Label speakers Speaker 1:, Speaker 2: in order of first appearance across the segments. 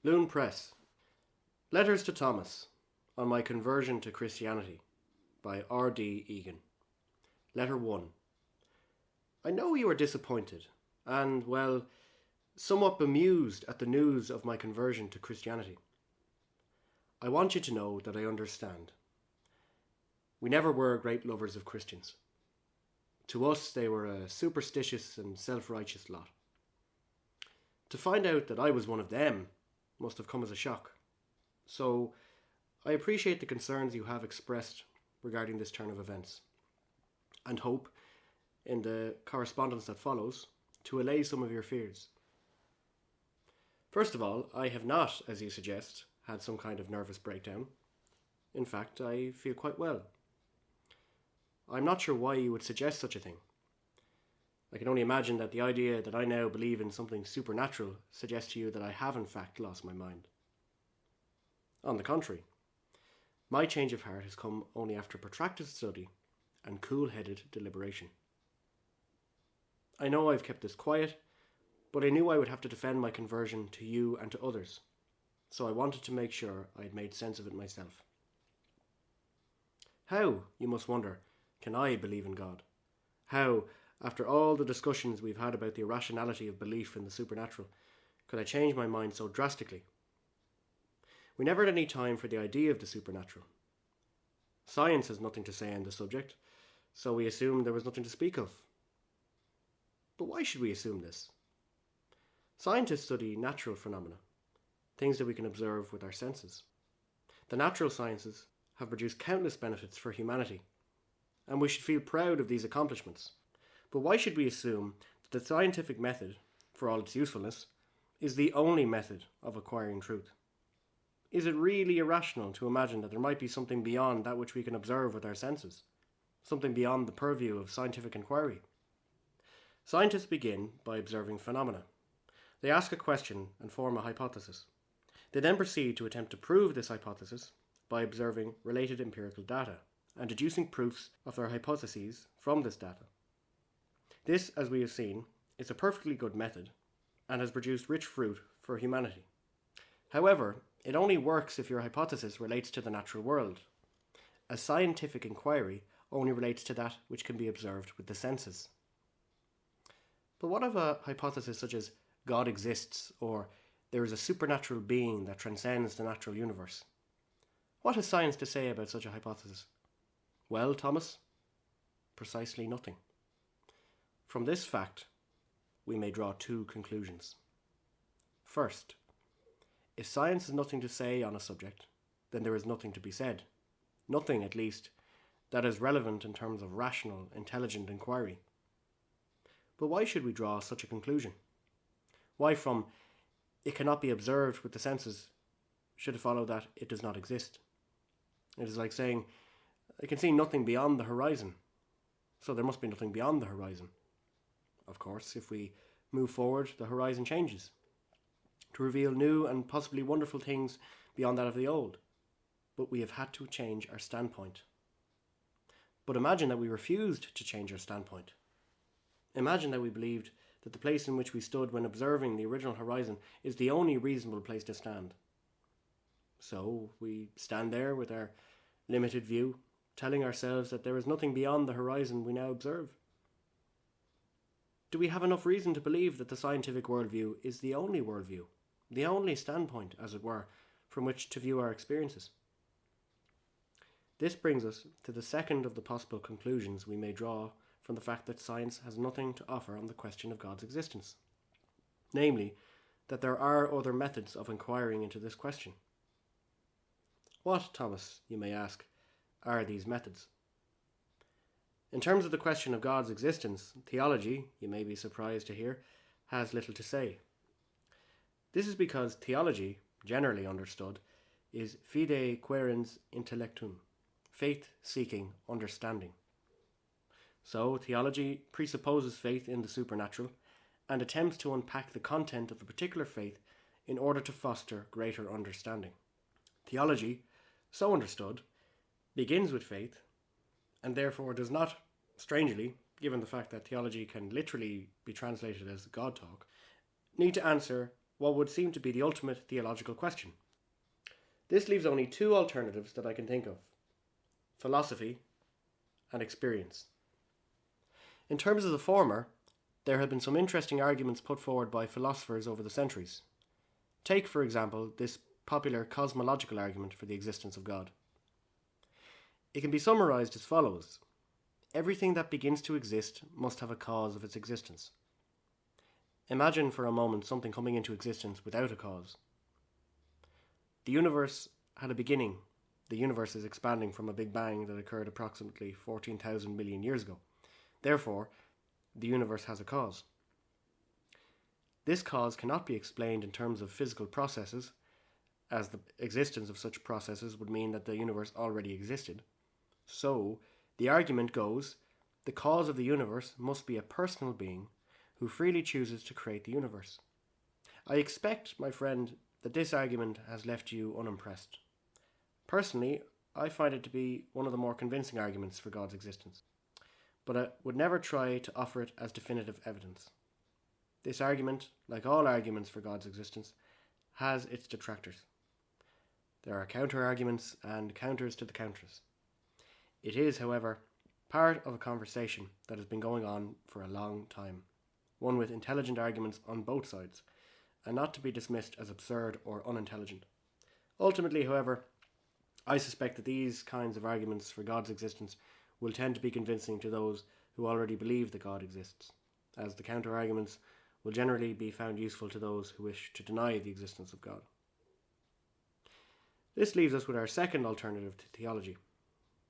Speaker 1: Luain Press. Letters to Thomas on my conversion to Christianity by R.D. Egan. Letter 1. I know you are disappointed and, well, somewhat bemused at the news of my conversion to Christianity. I want you to know that I understand. We never were great lovers of Christians. To us, they were a superstitious and self-righteous lot. To find out that I was one of them must have come as a shock. So, I appreciate the concerns you have expressed regarding this turn of events, and hope, in the correspondence that follows, to allay some of your fears. First of all, I have not, as you suggest, had some kind of nervous breakdown. In fact, I feel quite well. I'm not sure why you would suggest such a thing. I can only imagine that the idea that I now believe in something supernatural suggests to you that I have in fact lost my mind. On the contrary, my change of heart has come only after protracted study and cool-headed deliberation. I know I've kept this quiet, but I knew I would have to defend my conversion to you and to others, so I wanted to make sure I had made sense of it myself. How, you must wonder, can I believe in God? How, after all the discussions we've had about the irrationality of belief in the supernatural, could I change my mind so drastically? We never had any time for the idea of the supernatural. Science has nothing to say on the subject, so we assumed there was nothing to speak of. But why should we assume this? Scientists study natural phenomena, things that we can observe with our senses. The natural sciences have produced countless benefits for humanity, and we should feel proud of these accomplishments. But why should we assume that the scientific method, for all its usefulness, is the only method of acquiring truth? Is it really irrational to imagine that there might be something beyond that which we can observe with our senses? Something beyond the purview of scientific inquiry? Scientists begin by observing phenomena. They ask a question and form a hypothesis. They then proceed to attempt to prove this hypothesis by observing related empirical data and deducing proofs of their hypotheses from this data. This, as we have seen, is a perfectly good method and has produced rich fruit for humanity. However, it only works if your hypothesis relates to the natural world. A scientific inquiry only relates to that which can be observed with the senses. But what of a hypothesis such as God exists, or there is a supernatural being that transcends the natural universe? What has science to say about such a hypothesis? Well, Thomas, precisely nothing. From this fact, we may draw two conclusions. First, if science has nothing to say on a subject, then there is nothing to be said. Nothing, at least, that is relevant in terms of rational, intelligent inquiry. But why should we draw such a conclusion? Why from it cannot be observed with the senses should it follow that it does not exist? It is like saying, I can see nothing beyond the horizon, so there must be nothing beyond the horizon. Of course, if we move forward, the horizon changes to reveal new and possibly wonderful things beyond that of the old. But we have had to change our standpoint. But imagine that we refused to change our standpoint. Imagine that we believed that the place in which we stood when observing the original horizon is the only reasonable place to stand. So we stand there with our limited view, telling ourselves that there is nothing beyond the horizon we now observe. Do we have enough reason to believe that the scientific worldview is the only worldview, the only standpoint, as it were, from which to view our experiences? This brings us to the second of the possible conclusions we may draw from the fact that science has nothing to offer on the question of God's existence. Namely, that there are other methods of inquiring into this question. What, Thomas, you may ask, are these methods? In terms of the question of God's existence, theology, you may be surprised to hear, has little to say. This is because theology, generally understood, is fide quaerens intellectum, faith-seeking understanding. So, theology presupposes faith in the supernatural and attempts to unpack the content of a particular faith in order to foster greater understanding. Theology, so understood, begins with faith and therefore does not, strangely, given the fact that theology can literally be translated as God talk, need to answer what would seem to be the ultimate theological question. This leaves only two alternatives that I can think of: philosophy and experience. In terms of the former, there have been some interesting arguments put forward by philosophers over the centuries. Take, for example, this popular cosmological argument for the existence of God. It can be summarized as follows: everything that begins to exist must have a cause of its existence. Imagine for a moment something coming into existence without a cause. The universe had a beginning. The universe is expanding from a Big Bang that occurred approximately 14,000 million years ago. Therefore, the universe has a cause. This cause cannot be explained in terms of physical processes, as the existence of such processes would mean that the universe already existed. So, the argument goes, the cause of the universe must be a personal being who freely chooses to create the universe. I expect, my friend, that this argument has left you unimpressed. Personally, I find it to be one of the more convincing arguments for God's existence, but I would never try to offer it as definitive evidence. This argument, like all arguments for God's existence, has its detractors. There are counter-arguments and counters to the counters. It is, however, part of a conversation that has been going on for a long time, one with intelligent arguments on both sides, and not to be dismissed as absurd or unintelligent. Ultimately, however, I suspect that these kinds of arguments for God's existence will tend to be convincing to those who already believe that God exists, as the counter-arguments will generally be found useful to those who wish to deny the existence of God. This leaves us with our second alternative to theology: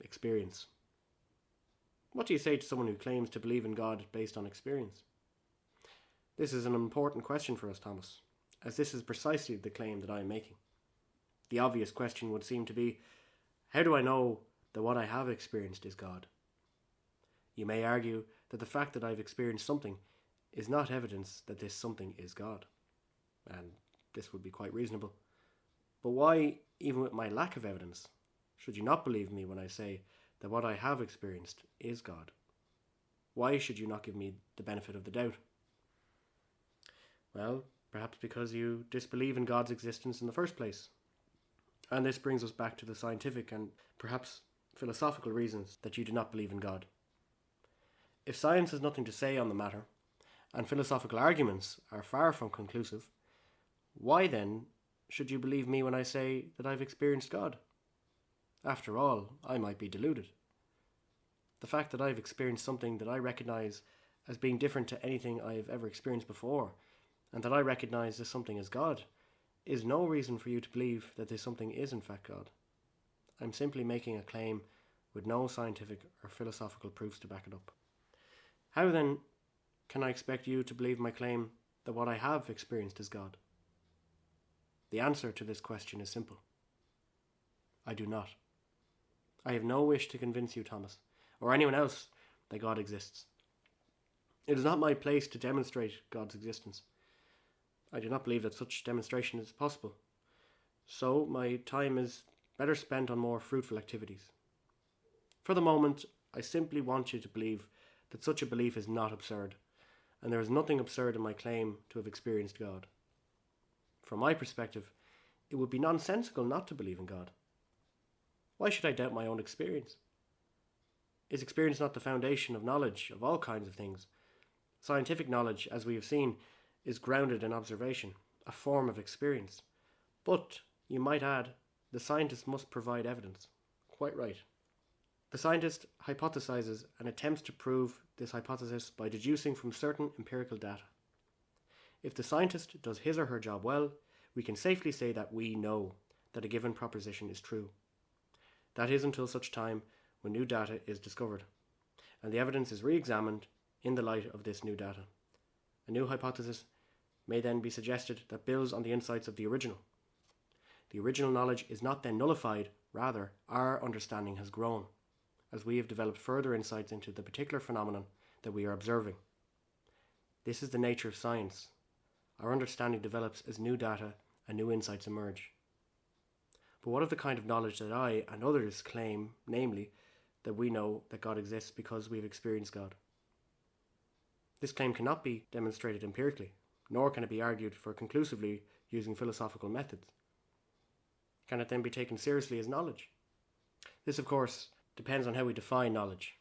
Speaker 1: experience. What do you say to someone who claims to believe in God based on experience? This is an important question for us, Thomas, as this is precisely the claim that I am making. The obvious question would seem to be, how do I know that what I have experienced is God? You may argue that the fact that I've experienced something is not evidence that this something is God, and this would be quite reasonable. But why, even with my lack of evidence, should you not believe me when I say that what I have experienced is God? Why should you not give me the benefit of the doubt? Well, perhaps because you disbelieve in God's existence in the first place. And this brings us back to the scientific and perhaps philosophical reasons that you do not believe in God. If science has nothing to say on the matter, and philosophical arguments are far from conclusive, why then should you believe me when I say that I've experienced God? After all, I might be deluded. The fact that I've experienced something that I recognize as being different to anything I have ever experienced before, and that I recognize this something as God, is no reason for you to believe that this something is in fact God. I'm simply making a claim with no scientific or philosophical proofs to back it up. How then can I expect you to believe my claim that what I have experienced is God? The answer to this question is simple. I do not. I have no wish to convince you, Thomas, or anyone else, that God exists. It is not my place to demonstrate God's existence. I do not believe that such demonstration is possible. So my time is better spent on more fruitful activities. For the moment, I simply want you to believe that such a belief is not absurd, and there is nothing absurd in my claim to have experienced God. From my perspective, it would be nonsensical not to believe in God. Why should I doubt my own experience? Is experience not the foundation of knowledge of all kinds of things? Scientific knowledge, as we have seen, is grounded in observation, a form of experience. But, you might add, the scientist must provide evidence. Quite right. The scientist hypothesizes and attempts to prove this hypothesis by deducing from certain empirical data. If the scientist does his or her job well, we can safely say that we know that a given proposition is true. That is until such time when new data is discovered, and the evidence is re-examined in the light of this new data. A new hypothesis may then be suggested that builds on the insights of the original. The original knowledge is not then nullified, rather, our understanding has grown, as we have developed further insights into the particular phenomenon that we are observing. This is the nature of science. Our understanding develops as new data and new insights emerge. But what of the kind of knowledge that I and others claim, namely, that we know that God exists because we have experienced God? This claim cannot be demonstrated empirically, nor can it be argued for conclusively using philosophical methods. Can it then be taken seriously as knowledge? This, of course, depends on how we define knowledge.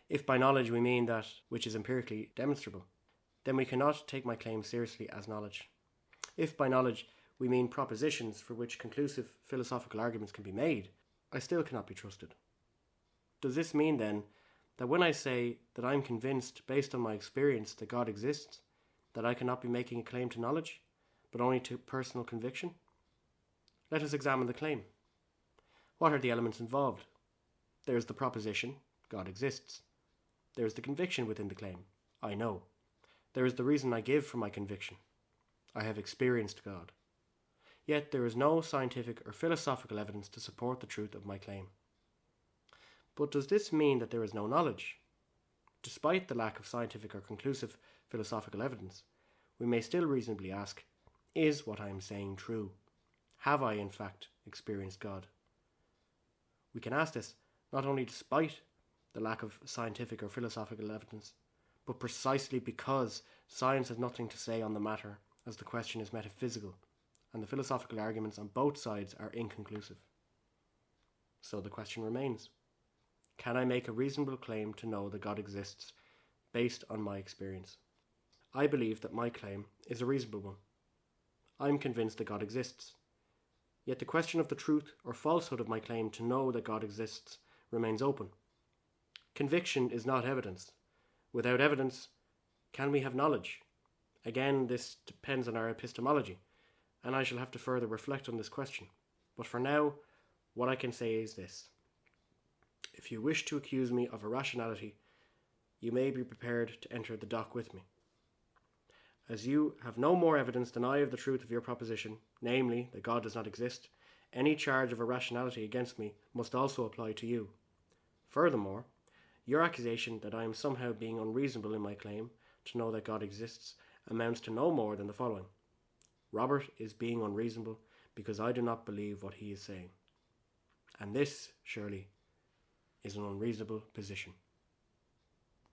Speaker 1: If by knowledge we mean that which is empirically demonstrable, then we cannot take my claim seriously as knowledge. If by knowledge we mean propositions for which conclusive philosophical arguments can be made, I still cannot be trusted. Does this mean then that when I say that I am convinced based on my experience that God exists, that I cannot be making a claim to knowledge, but only to personal conviction? Let us examine the claim. What are the elements involved? There is the proposition, God exists. There is the conviction within the claim, I know. There is the reason I give for my conviction, I have experienced God. Yet there is no scientific or philosophical evidence to support the truth of my claim. But does this mean that there is no knowledge? Despite the lack of scientific or conclusive philosophical evidence, we may still reasonably ask, is what I am saying true? Have I, in fact, experienced God? We can ask this not only despite the lack of scientific or philosophical evidence, but precisely because science has nothing to say on the matter, as the question is metaphysical, and the philosophical arguments on both sides are inconclusive. So the question remains, can I make a reasonable claim to know that God exists based on my experience? I believe that my claim is a reasonable one. I am convinced that God exists. Yet the question of the truth or falsehood of my claim to know that God exists remains open. Conviction is not evidence. Without evidence, can we have knowledge? Again, this depends on our epistemology, and I shall have to further reflect on this question. But for now, what I can say is this. If you wish to accuse me of irrationality, you may be prepared to enter the dock with me. As you have no more evidence than I of the truth of your proposition, namely that God does not exist, any charge of irrationality against me must also apply to you. Furthermore, your accusation that I am somehow being unreasonable in my claim to know that God exists amounts to no more than the following. Robert is being unreasonable because I do not believe what he is saying. And this, surely, is an unreasonable position.